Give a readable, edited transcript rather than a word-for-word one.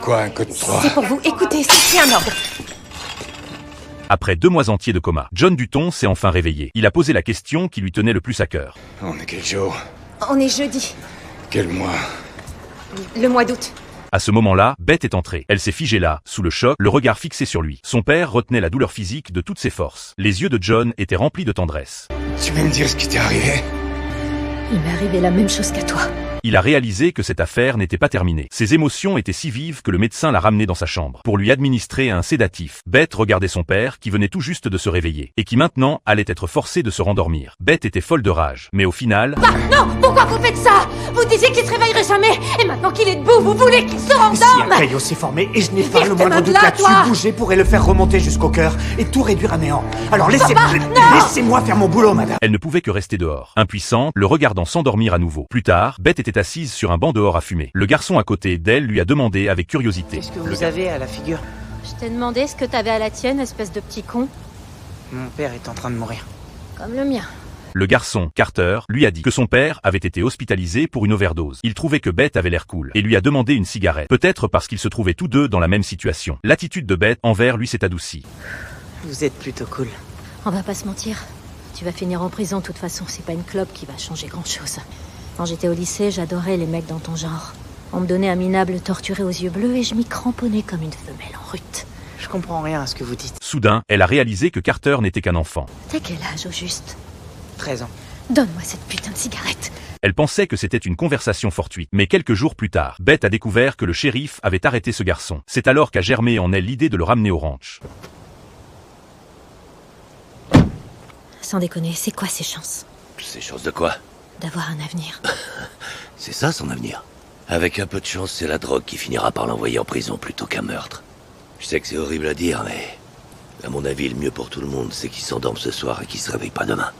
quoi un code 3? C'est pour vous. Écoutez, c'est un ordre. Après 2 mois entiers de coma, John Dutton s'est enfin réveillé. Il a posé la question qui lui tenait le plus à cœur. On est quel jour? On est jeudi. Quel mois? Le mois d'août. À ce moment-là, Beth est entrée. Elle s'est figée là, sous le choc, le regard fixé sur lui. Son père retenait la douleur physique de toutes ses forces. Les yeux de John étaient remplis de tendresse. Tu veux me dire ce qui t'est arrivé? Il m'est arrivé la même chose qu'à toi. Il a réalisé que cette affaire n'était pas terminée. Ses émotions étaient si vives que le médecin l'a ramené dans sa chambre pour lui administrer un sédatif. Beth regardait son père qui venait tout juste de se réveiller et qui maintenant allait être forcé de se rendormir. Beth était folle de rage, mais au final... Non, pourquoi vous faites ça? Vous disiez qu'il se réveillerait jamais, et maintenant qu'il est debout, vous voulez qu'il se rendorme? Si un caillot s'est formé et je n'ai pas Vire le tes moindre mains de doute là, là-dessus, toi. bouger pourrait le faire remonter jusqu'au cœur et tout réduire à néant. Alors non. laissez-moi faire mon boulot, madame. Elle ne pouvait que rester dehors, impuissante, le regardant s'endormir à nouveau. Plus tard, Beth était assise sur un banc dehors à fumer. Le garçon à côté d'elle lui a demandé avec curiosité. Qu'est-ce que vous avez à la figure? Je t'ai demandé ce que t'avais à la tienne, espèce de petit con. Mon père est en train de mourir. Comme le mien. Le garçon, Carter, lui a dit que son père avait été hospitalisé pour une overdose. Il trouvait que Beth avait l'air cool et lui a demandé une cigarette. Peut-être parce qu'ils se trouvaient tous deux dans la même situation. L'attitude de Beth envers lui s'est adoucie. Vous êtes plutôt cool. On va pas se mentir. Tu vas finir en prison, de toute façon, c'est pas une clope qui va changer grand-chose. Quand j'étais au lycée, j'adorais les mecs dans ton genre. On me donnait un minable torturé aux yeux bleus et je m'y cramponnais comme une femelle en rut. Je comprends rien à ce que vous dites. Soudain, elle a réalisé que Carter n'était qu'un enfant. T'as quel âge au juste? 13 ans. Donne-moi cette putain de cigarette. Elle pensait que c'était une conversation fortuite. Mais quelques jours plus tard, Beth a découvert que le shérif avait arrêté ce garçon. C'est alors qu'a germé en elle l'idée de le ramener au ranch. Sans déconner, c'est quoi ces chances? Ces chances de quoi? D'avoir un avenir. C'est ça son avenir. Avec un peu de chance, c'est la drogue qui finira par l'envoyer en prison plutôt qu'un meurtre. Je sais que c'est horrible à dire, mais... à mon avis, le mieux pour tout le monde, c'est qu'il s'endorme ce soir et qu'il se réveille pas demain.